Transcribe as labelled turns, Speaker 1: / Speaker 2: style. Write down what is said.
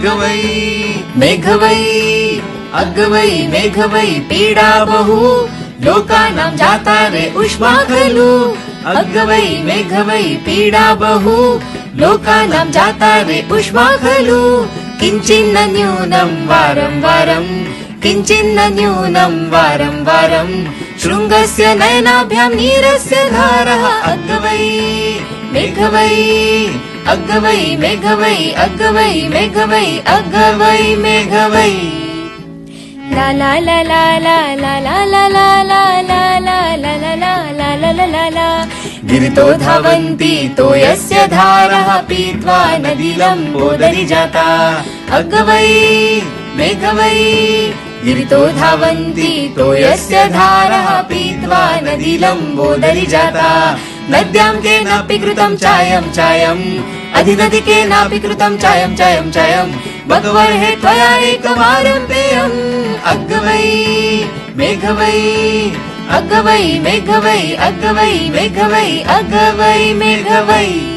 Speaker 1: अगवै मेघवै अगवै मेघवै पीडा बहु लोकानां जाता रे उष्मा खलु अगवै मेघवै पीडा बहु लोकानां जाता रे उष्मा खलु किंचिन्न न्यूनं वारं वारं किंचिन्न न्यूनं वारं वारं शृङ्गस्य नयनाभ्यां नीरस्य धारः अगवै मेघवै अगवै मेघवै अगवै मेघवै अगवै मेघवै ला ला ला ला ला ला ला ला ला ला ला ला ला ला ला ला ला ला ला गिरितो धावन्ति तोयस्य धारः पीत्वा नदीलम्बोदरी जाता अगवै मेघवै गिरितो धावन्ति तोयस्य धारः पीत्वा नदीलम्बोदरी जाता नद्यां केनापि कृतं चायं चायम् अधिनदि केनापि कृतं चायं चायं चायं भगवर्हे त्वया एकवारं पेयम् अगवै मेघवै अगवै मेघवै अगवै मेघवै अगवै मेघवै